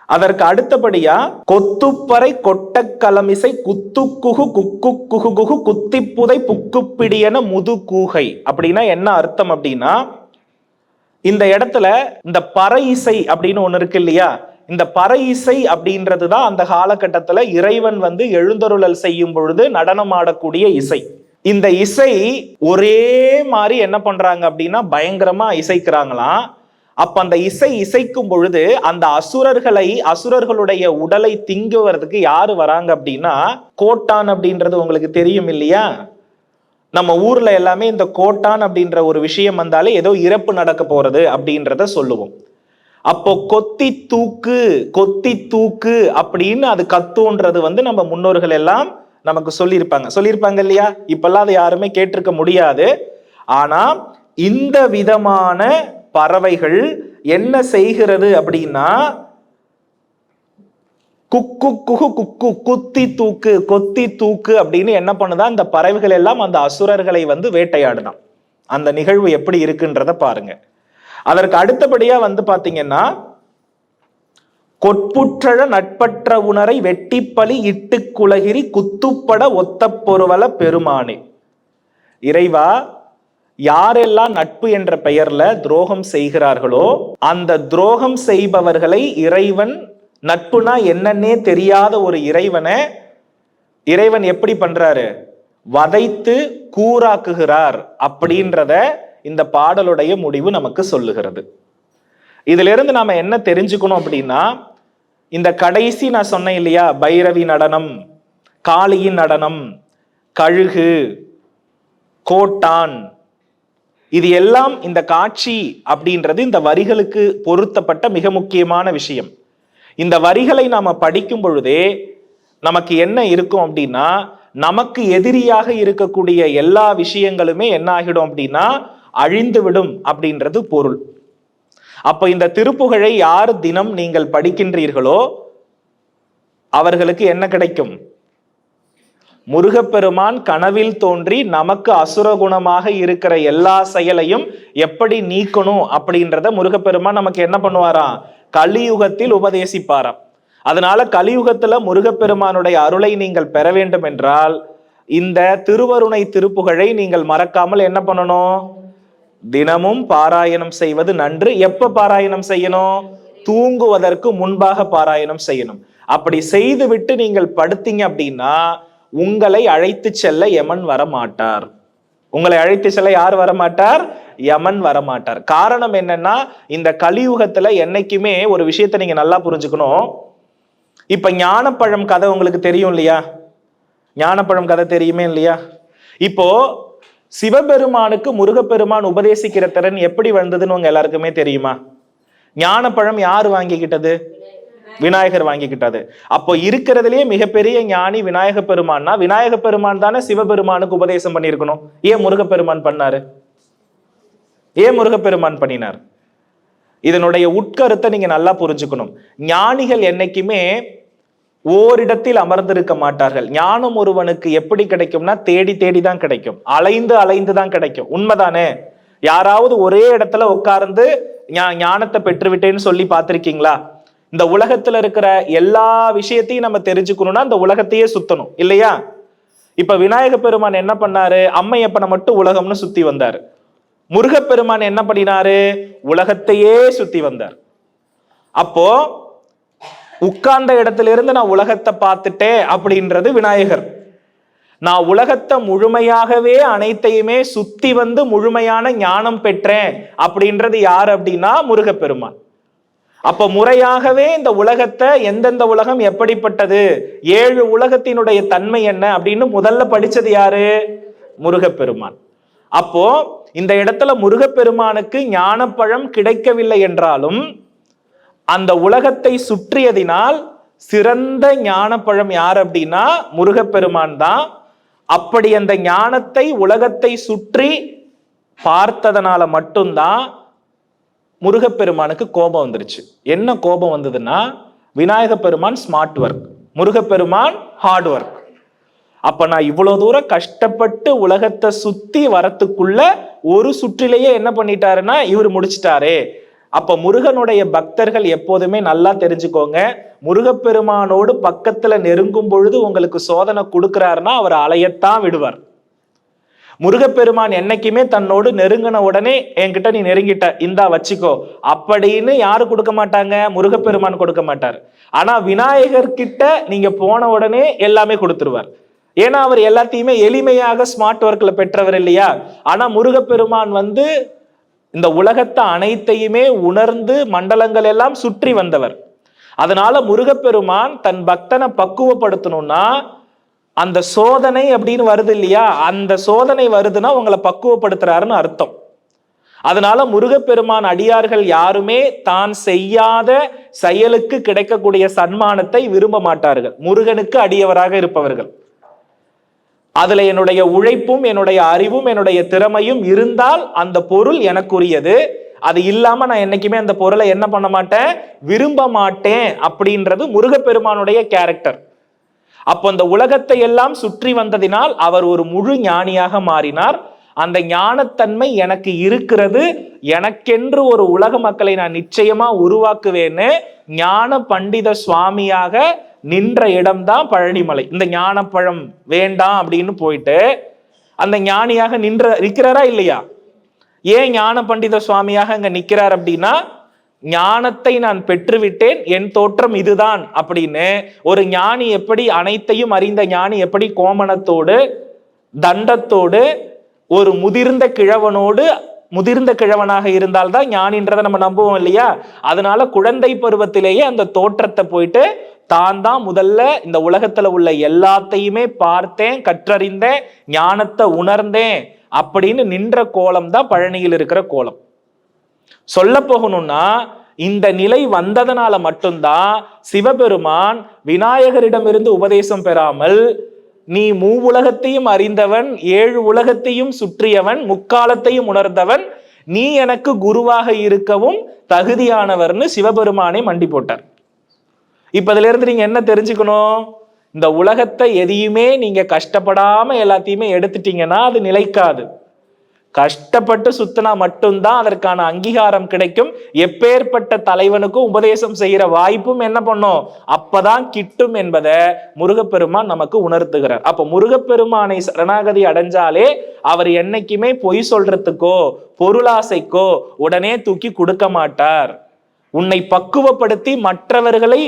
அதற்கு அடுத்தபடியா கொத்துப்பறை கொட்ட கலமிசை குத்துக்குகு குக்கு குகு குகு குத்திப்புதை புக்குப்பிடியன முது கூகை. அப்படின்னா என்ன அர்த்தம் அப்படின்னா, இந்த இடத்துல இந்த பறை இசை அப்படின்னு ஒண்ணு இருக்கு இல்லையா, இந்த பறை இசை அப்படின்றதுதான் அந்த காலகட்டத்துல இறைவன் எழுந்தருளல் செய்யும் பொழுது நடனம் ஆடக்கூடிய இசை. இந்த இசை ஒரே மாதிரி என்ன பண்றாங்க அப்படின்னா பயங்கரமா இசைக்கிறாங்களாம். அப்ப அந்த இசைக்கும் பொழுது அந்த அசுரர்களுடைய உடலை திங்குவதற்கு யாரு வராங்க அப்படின்னா, கோட்டான் அப்படின்றது உங்களுக்கு தெரியும் இல்லையா? நம்ம ஊர்ல எல்லாமே இந்த கோட்டான் அப்படின்ற ஒரு விஷயம் வந்தாலே ஏதோ இறப்பு நடக்க போறது அப்படின்றத சொல்லுவோம். அப்போ கொத்தி தூக்கு அப்படின்னு அது கத்துன்றது நம்ம முன்னோர்கள் எல்லாம் நமக்கு சொல்லியிருப்பாங்க இல்லையா? இப்பெல்லாம் அதை யாருமே கேட்டிருக்க முடியாது. ஆனா இந்த விதமான பறவைகள் என்ன செய்கிறது அப்படின்னா, குக்கு குகு குக்கு குத்தி தூக்கு கொத்தி தூக்கு அப்படின்னு என்ன பண்ணுதான் இந்த பறவைகள் எல்லாம் அந்த அசுரர்களை வந்து வேட்டையாடுதான். அந்த நிகழ்வு எப்படி இருக்குன்றத பாருங்க. அதற்கு அடுத்தபடியா வந்து பாத்தீங்கன்னா, கொட்புற்றழ நட்பற்ற உணரை வெட்டிப்பலி இட்டு குலகிரி குத்துப்பட ஒத்த பொருவல பெருமானே. இறைவா, யாரெல்லாம் நட்பு என்ற பெயர்ல துரோகம் செய்கிறார்களோ அந்த துரோகம் செய்பவர்களை இறைவன், நட்புனா என்னன்னே தெரியாத ஒரு இறைவன் எப்படி பண்றாரு? வதைத்து கூறாக்குகிறார் அப்படின்றத இந்த பாடலுடைய முடிவு நமக்கு சொல்லுகிறது. இதுல இருந்து நாம என்ன தெரிஞ்சுக்கணும் அப்படின்னா, இந்த கடைசி நான் சொன்னேன் இல்லையா, பைரவி நடனம், காளியின் நடனம், கழுகு, கோட்டான், இது எல்லாம் இந்த காட்சி அப்படின்றது இந்த வரிகளுக்கு பொருத்தப்பட்ட மிக முக்கியமான விஷயம். இந்த வரிகளை நாம படிக்கும் பொழுதே நமக்கு என்ன இருக்கும் அப்படின்னா, நமக்கு எதிரியாக இருக்கக்கூடிய எல்லா விஷயங்களுமே என்ன ஆகிடும் அப்படின்னா அழிந்து விடும் அப்படின்றது பொருள். அப்ப இந்த திருப்புகழை யார் தினம் நீங்கள் படிக்கின்றீர்களோ அவர்களுக்கு என்ன கிடைக்கும்? முருகப்பெருமான் கனவில் தோன்றி நமக்கு அசுர குணமாக இருக்கிற எல்லா செயலையும் எப்படி நீக்கணும் அப்படின்றத முருகப்பெருமான் நமக்கு என்ன பண்ணுவாராம்? கலியுகத்தில் உபதேசிப்பாராம். அதனால கலியுகத்துல முருகப்பெருமானுடைய அருளை நீங்கள் பெற வேண்டும் என்றால் இந்த திருவருணை திருப்புகழை நீங்கள் மறக்காமல் என்ன பண்ணணும்? தினமும் பாராயணம் செய்வது நன்று. எப்ப பாராயணம் செய்யணும்? தூங்குவதற்கு முன்பாக பாராயணம் செய்யணும். அப்படி செய்து விட்டு நீங்கள் படுத்தீங்க அப்படின்னா உங்களை அழைத்து செல்ல யமன் வரமாட்டார். உங்களை அழைத்து செல்ல யார் வரமாட்டார்? யமன் வரமாட்டார். காரணம் என்னன்னா, இந்த கலியுகத்துல என்னைக்குமே ஒரு விஷயத்தை நீங்க நல்லா புரிஞ்சுக்கணும். இப்ப ஞானப்பழம் கதை உங்களுக்கு தெரியும் இல்லையா? ஞானப்பழம் கதை தெரியுமே இல்லையா? இப்போ சிவபெருமானுக்கு முருகப்பெருமான் உபதேசிக்கிற திறன் எப்படி வந்ததுன்னு உங்க எல்லாருக்குமே தெரியுமா? ஞானப்பழம் யார் வாங்கிக்கிட்டது? விநாயகர் வாங்கிக்கிட்டது. அப்போ இருக்கிறதுலயே மிகப்பெரிய ஞானி விநாயக பெருமான்னா, விநாயக பெருமான் தானே சிவபெருமானுக்கு உபதேசம் பண்ணியிருக்கணும். ஏன் முருகப்பெருமான் பண்ணாரு? ஏன் முருகப்பெருமான் பண்ணினார்? இதனுடைய உட்கருத்தை நீங்க நல்லா புரிஞ்சுக்கணும். ஞானிகள் என்னைக்குமே ஓரிடத்தில் அமர்ந்திருக்க மாட்டார்கள். ஞானம் ஒருவனுக்கு எப்படி கிடைக்கும்னா தேடி தேடி தான் கிடைக்கும், அலைந்து அலைந்து தான் கிடைக்கும். உண்மைதானே? யாராவது ஒரே இடத்துல உட்கார்ந்து ஞானத்தை பெற்றுவிட்டேன்னு சொல்லி பார்த்திருக்கீங்களா? இந்த உலகத்துல இருக்கிற எல்லா விஷயத்தையும் நம்ம தெரிஞ்சுக்கணும்னா இந்த உலகத்தையே சுத்தணும் இல்லையா? இப்ப விநாயக பெருமான் என்ன பண்ணாரு? அம்மையப்பனை மட்டும் உலகம்னு சுத்தி வந்தாரு. முருகப்பெருமான் என்ன பண்ணினாரு? உலகத்தையே சுத்தி வந்தார். அப்போ உட்கார்ந்த இடத்துல இருந்து நான் உலகத்தை பார்த்துட்டேன் அப்படின்றது விநாயகர். நான் உலகத்தை முழுமையாகவே அனைத்தையுமே சுத்தி வந்து முழுமையான ஞானம் பெற்றேன் அப்படின்றது யார் அப்படின்னா முருகப்பெருமான். அப்ப முறையாகவே இந்த உலகத்தை, எந்தெந்த உலகம் எப்படிப்பட்டது, 7 உலகத்தினுடைய தன்மை என்ன அப்படின்னு முதல்ல படிச்சது யாரு? முருகப்பெருமான். அப்போ இந்த இடத்துல முருகப்பெருமானுக்கு ஞானப்பழம் கிடைக்கவில்லை என்றாலும் அந்த உலகத்தை சுற்றியதினால் சிறந்த ஞானப்பழம் யார் அப்படின்னா முருகப்பெருமான் தான். அப்படி அந்த ஞானத்தை உலகத்தை சுற்றி பார்த்ததனால மட்டும்தான் முருகப்பெருமானுக்கு கோபம் வந்துருச்சு. என்ன கோபம் வந்ததுன்னா, விநாயக பெருமான் ஸ்மார்ட் ஒர்க், முருகப்பெருமான் ஹார்ட் ஒர்க். அப்ப நான் இவ்வளவு தூரம் கஷ்டப்பட்டு உலகத்தை சுத்தி வரத்துக்குள்ள ஒரு சுற்றிலேயே என்ன பண்ணிட்டாருன்னா இவர் முடிச்சிட்டாரே. அப்ப முருகனுடைய பக்தர்கள் எப்போதுமே நல்லா தெரிஞ்சுக்கோங்க, முருகப்பெருமானோடு பக்கத்துல நெருங்கும் பொழுது உங்களுக்கு சோதனை கொடுக்கிறாருன்னா அவர் அலையத்தான் விடுவார். முருகப்பெருமான் என்னைக்குமே தன்னோடு நெருங்கின உடனே என்கிட்ட நீ நெருங்கிட்ட, இந்தா வச்சுக்கோ அப்படின்னு யாரு கொடுக்க மாட்டாங்க? முருகப்பெருமான் கொடுக்க மாட்டார். ஆனா விநாயகர் கிட்ட நீங்க போன உடனே எல்லாமே கொடுத்துருவார். ஏன்னா அவர் எல்லாத்தையுமே எளிமையாக ஸ்மார்ட் ஒர்க்ல பெற்றவர் இல்லையா? ஆனா முருகப்பெருமான் வந்து இந்த உலகத்தை அனைத்தையுமே உணர்ந்து மண்டலங்கள் எல்லாம் சுற்றி வந்தவர். அதனால முருகப்பெருமான் தன் பக்தனை பக்குவப்படுத்தணும்னா அந்த சோதனை அப்படின்னு வருது இல்லையா, அந்த சோதனை வருதுன்னா உங்களை பக்குவப்படுத்துறாருன்னு அர்த்தம். அதனால முருகப்பெருமான் அடியார்கள் யாருமே தான் செய்யாத செயலுக்கு கிடைக்கக்கூடிய சன்மானத்தை விரும்ப மாட்டார்கள். முருகனுக்கு அடியவராக இருப்பவர்கள். அதுல என்னுடைய உழைப்பும் என்னுடைய அறிவும் என்னுடைய திறமையும் இருந்தால் அந்த பொருள் எனக்குரியது. அது இல்லாம நான் என்னைக்குமே அந்த பொருளை என்ன பண்ண மாட்டேன், விரும்ப மாட்டேன் அப்படின்றது முருகப்பெருமானுடைய கேரக்டர். அப்போ அந்த உலகத்தை எல்லாம் சுற்றி வந்ததினால் அவர் ஒரு முழு ஞானியாக மாறினார். அந்த ஞானத்தன்மை எனக்கு இருக்கிறது, எனக்கென்று ஒரு உலக மக்களை நான் நிச்சயமா உருவாக்குவேன்னு ஞான பண்டித சுவாமியாக நின்ற இடம்தான் பழனிமலை. இந்த ஞானப்பழம் வேண்டாம் அப்படின்னு போயிட்டு அந்த ஞானியாக இருக்கிறாரா இல்லையா? ஏன் ஞான பண்டித சுவாமியாக அங்க நிக்கிறார் அப்படின்னா, ஞானத்தை நான் பெற்றுவிட்டேன், என் தோற்றம் இதுதான் அப்படின்னு. ஒரு ஞானி எப்படி, அனைத்தையும் அறிந்த ஞானி எப்படி கோமணத்தோடு தண்டத்தோடு ஒரு முதிர்ந்த கிழவனாக இருந்தால்தான் ஞானின்றதை நம்ம நம்புவோம் இல்லையா? அதனால குழந்தை பருவத்திலேயே அந்த தோற்றத்தை போயிட்டு தான் தான் முதல்ல இந்த உலகத்துல உள்ள எல்லாத்தையுமே பார்த்தேன், கற்றறிந்தேன், ஞானத்தை உணர்ந்தேன் அப்படின்னு நின்ற கோலம் தான் பழனியில் இருக்கிற கோலம். சொல்ல போகணும்னா இந்த நிலை வந்ததனால மட்டும்தான் சிவபெருமான் விநாயகரிடமிருந்து உபதேசம் பெறாமல், நீ மூவுலகத்தையும் அறிந்தவன், 7 உலகத்தையும் சுற்றியவன், முக்காலத்தையும் உணர்ந்தவன், நீ எனக்கு குருவாக இருக்கவும் தகுதியானவர்னு சிவபெருமானை மண்டி போட்டார். இப்ப இதுல இருந்து நீங்க என்ன தெரிஞ்சுக்கணும்? இந்த உலகத்தை எதையுமே நீங்க கஷ்டப்படாம எல்லாத்தையுமே எடுத்துட்டீங்கன்னா அது நிலைக்காது. கஷ்டப்பட்டு சுத்தினா மட்டும்தான் அதற்கான அங்கீகாரம் கிடைக்கும். எப்பேற்பட்ட தலைவனுக்கும் உபதேசம் செய்யற வாய்ப்பும் என்ன பண்ணும், அப்பதான் கிட்டும் என்பதை முருகப்பெருமான் நமக்கு உணர்த்துகிறார். அப்ப முருகப்பெருமானை சரணாகதி அடைஞ்சாலே அவர் என்னைக்குமே பொய் சொல்றதுக்கோ பொருளாசைக்கோ உடனே தூக்கி கொடுக்க மாட்டார். உன்னை பக்குவப்படுத்தி மற்றவர்களை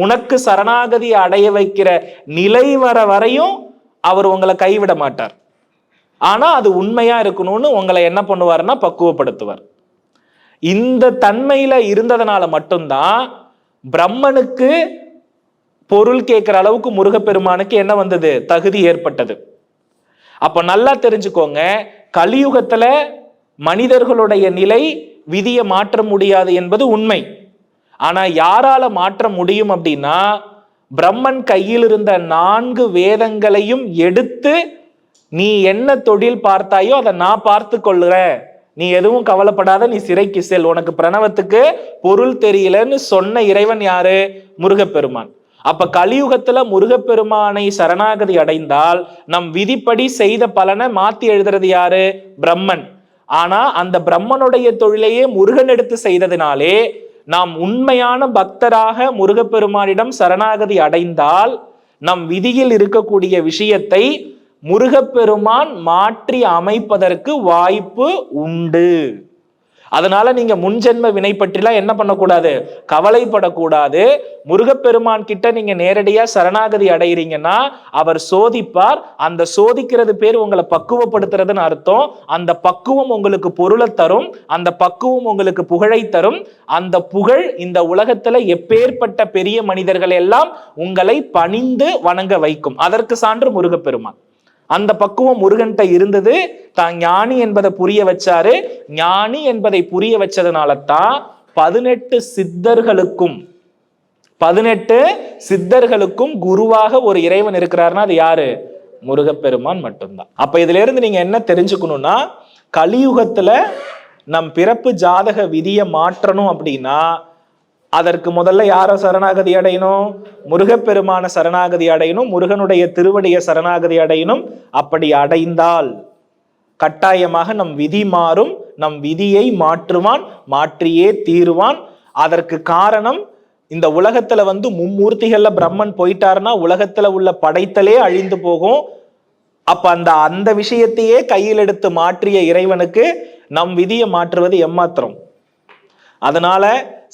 உனக்கு சரணாகதி அடைய வைக்கிற நிலை வர வரையும் அவர் உங்களை கைவிட மாட்டார். ஆனா அது உண்மையா இருக்கணும்னு உங்களை என்ன பண்ணுவார்னா பக்குவப்படுத்துவார். இந்த தன்மையில இருந்ததுனால மட்டும்தான் பிரம்மனுக்கு பொருள் கேட்கிற அளவுக்கு முருகப்பெருமானுக்கு என்ன வந்தது, தகுதி ஏற்பட்டது. அப்ப நல்லா தெரிஞ்சுக்கோங்க, கலியுகத்துல மனிதர்களுடைய நிலை விதியை மாற்ற முடியாது என்பது உண்மை. ஆனா யாரால மாற்ற முடியும் அப்படின்னா, பிரம்மன் கையில் இருந்த 4 வேதங்களையும் எடுத்து, நீ என்ன தொழில் பார்த்தாயோ அதை நான் பார்த்து கொள்ளுறேன், நீ எதுவும் கவலைப்படாத, நீ சிறைக்கு செல், உனக்கு பிரணவத்துக்கு பொருள் தெரியலன்னு சொன்ன இறைவன் யாரு? முருகப்பெருமான். அப்ப கலியுகத்துல முருகப்பெருமானை சரணாகதி அடைந்தால் நம் விதிப்படி செய்த பலனை மாத்தி எழுதுறது யாரு? பிரம்மன். ஆனா அந்த பிரம்மனுடைய தொழிலையே முருகன் எடுத்து செய்ததினாலே நாம் உண்மையான பக்தராக முருகப்பெருமானிடம் சரணாகதி அடைந்தால் நம் விதியில் இருக்கக்கூடிய விஷயத்தை முருகப்பெருமான் மாற்றி அமைப்பதற்கு வாய்ப்பு உண்டு. அதனால நீங்க முன்ஜென்ம வினை பற்றிலாம் என்ன பண்ணக்கூடாது, கவலைப்படக்கூடாது. முருகப்பெருமான் கிட்ட நீங்க நேரடியா சரணாகதி அடைகிறீங்கன்னா அவர் சோதிப்பார். அந்த சோதிக்கிறது பேர் உங்களை பக்குவப்படுத்துறதுன்னு அர்த்தம். அந்த பக்குவம் உங்களுக்கு பொருளை தரும், அந்த பக்குவம் உங்களுக்கு புகழை தரும். அந்த புகழ் இந்த உலகத்துல எப்பேற்பட்ட பெரிய மனிதர்கள் எல்லாம் உங்களை பணிந்து வணங்க வைக்கும். அதற்கு சான்று முருகப்பெருமான். அந்த பக்குவம் முருகன்கிட்ட இருந்தது. தான் ஞானி என்பதை புரிய வச்சாரு. ஞானி என்பதை புரிய வச்சதுனால தான் 18 சித்தர்களுக்கும் குருவாக ஒரு இறைவன் இருக்கிறார்னா அது யாரு? முருகப்பெருமான் மட்டும்தான். அப்ப இதுல இருந்து நீங்க என்ன தெரிஞ்சுக்கணும்னா, கலியுகத்துல நம் பிறப்பு ஜாதக விதியை மாற்றணும் அப்படின்னா அதற்கு முதல்ல யார சரணாகதி அடையணும்? முருகப்பெருமான சரணாகதி அடையணும், முருகனுடைய திருவடியை சரணாகதி அடையணும். அப்படி அடைந்தால் கட்டாயமாக நம் விதி மாறும். நம் விதியை மாற்றுவான், மாற்றியே தீருவான். அதற்கு காரணம், இந்த உலகத்துல மும்மூர்த்திகள்ல பிரம்மன் போயிட்டாருன்னா உலகத்துல உள்ள படைத்தலே அழிந்து போகும். அப்ப அந்த விஷயத்தையே கையில் எடுத்து மாற்றிய இறைவனுக்கு நம் விதியை மாற்றுவது எம்மாத்திரம்? அதனால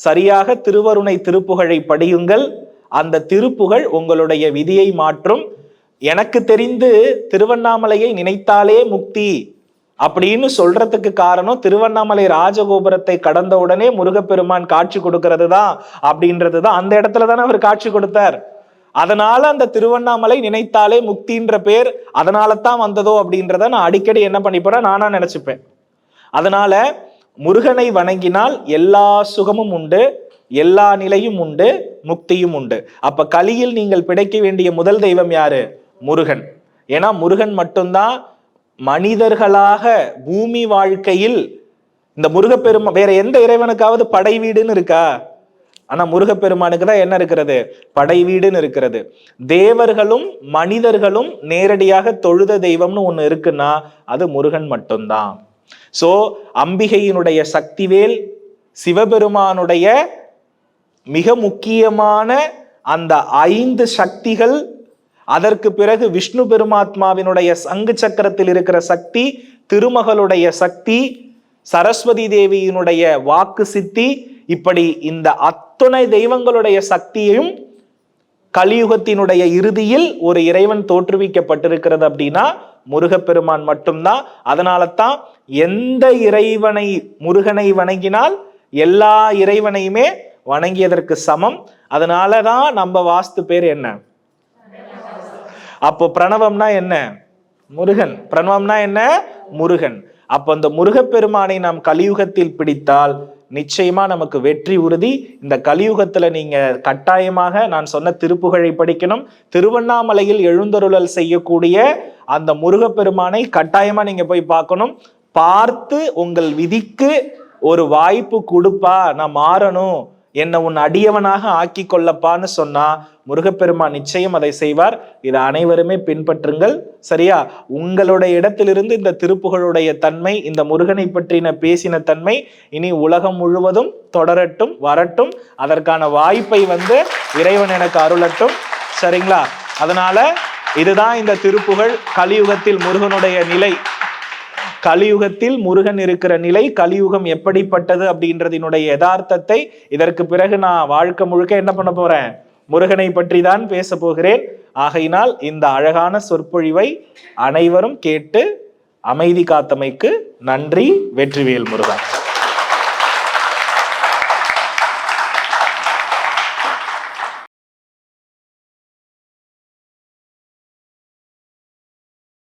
சரியாக திருவருணை திருப்புகழை படியுங்கள். அந்த திருப்புகழ் உங்களுடைய விதியை மாற்றும். எனக்கு தெரிந்து திருவண்ணாமலையை நினைத்தாலே முக்தி அப்படின்னு சொல்றதுக்கு காரணம், திருவண்ணாமலை ராஜகோபுரத்தை கடந்த உடனே முருகப்பெருமான் காட்சி கொடுக்கிறது தான் அப்படின்றதுதான். அந்த இடத்துல தானே அவர் காட்சி கொடுத்தார். அதனால அந்த திருவண்ணாமலை நினைத்தாலே முக்தின்ற பேர் அதனால தான் வந்ததோ அப்படின்றத நான் அடிக்கடி என்ன பண்ணிப்பேன், நானா நினைச்சுப்பேன். அதனால முருகனை வணங்கினால் எல்லா சுகமும் உண்டு, எல்லா நிலையும் உண்டு, முக்தியும் உண்டு. அப்ப கலியில் நீங்கள் பிழைக்க வேண்டிய முதல் தெய்வம் யாரு? முருகன். ஏன்னா முருகன் மட்டும்தான் மனிதர்களாக பூமி வாழ்க்கையில் இந்த முருகப்பெருமான் வேற எந்த இறைவனுக்காவது படை வீடுன்னு இருக்கா? ஆனா முருகப்பெருமானுக்கு தான் என்ன இருக்கிறது? படை வீடுன்னு இருக்கிறது. தேவர்களும் மனிதர்களும் நேரடியாக தொழுத தெய்வம்னு ஒண்ணு இருக்குன்னா அது முருகன் மட்டும்தான். சோ அம்பிகையினுடைய சக்திவேல், சிவபெருமானுடைய மிக முக்கியமான அந்த 5 சக்திகள், அதற்கு பிறகு விஷ்ணு பெருமாத்மாவினுடைய சங்கு சக்கரத்தில் இருக்கிற சக்தி, திருமகளுடைய சக்தி, சரஸ்வதி தேவியினுடைய வாக்கு சித்தி, இப்படி இந்த அத்துணை தெய்வங்களுடைய சக்தியையும் கலியுகத்தினுடைய இறுதியில் ஒரு இறைவன் தோற்றுவிக்கப்பட்டிருக்கிறது அப்படின்னா முருகப்பெருமான் மட்டும்தான். அதனால தான் எந்த இறைவனை முருகனை வணங்கினால் எல்லா இறைவனையுமே வணங்கியதற்கு சமம். அதனாலதான் நம்ம வாஸ்து பேர் என்ன? அப்போ பிரணவம்னா என்ன? முருகன். பிரணவம்னா என்ன? முருகன். அப்போ அந்த முருகப்பெருமானை நாம் கலியுகத்தில் பிடித்தால் நிச்சயமா நமக்கு வெற்றி உறுதி. இந்த கலியுகத்துல நீங்க கட்டாயமாக நான் சொன்ன திருப்புகழை படிக்கணும். திருவண்ணாமலையில் எழுந்தருளல் செய்யக்கூடிய அந்த முருகப்பெருமானை கட்டாயமா நீங்க போய் பார்க்கணும். பார்த்து உங்கள் விதிக்கு ஒரு வாய்ப்பு கொடுப்பா, நான் மாறணும், என்னை உன் அடியவனாக ஆக்கி கொள்ளப்பான்னு சொன்னா முருகப்பெருமான் நிச்சயம் அதை செய்வார். இதை அனைவருமே பின்பற்றுங்கள். சரியா? உங்களுடைய இடத்திலிருந்து இந்த திருப்புகளுடைய தன்மை, இந்த முருகனை பற்றின பேசின தன்மை இனி உலகம் முழுவதும் தொடரட்டும், வரட்டும். அதற்கான வாய்ப்பை இறைவன் எனக்கு அருளட்டும். சரிங்களா? அதனால இதுதான் இந்த திருப்புகழ். கலியுகத்தில் முருகனுடைய நிலை, கலியுகத்தில் முருகன் இருக்கிற நிலை, கலியுகம் எப்படிப்பட்டது அப்படின்றதினுடைய யதார்த்தத்தை இதற்கு பிறகு நான் வாழ்க்கை முழுக்க என்ன பண்ண போறேன்? முருகனை பற்றி தான் பேச போகிறேன். ஆகையினால் இந்த அழகான சொற்பொழிவை அனைவரும் கேட்டு அமைதி காத்தமைக்கு நன்றி. வெற்றிவேல் முருகன்.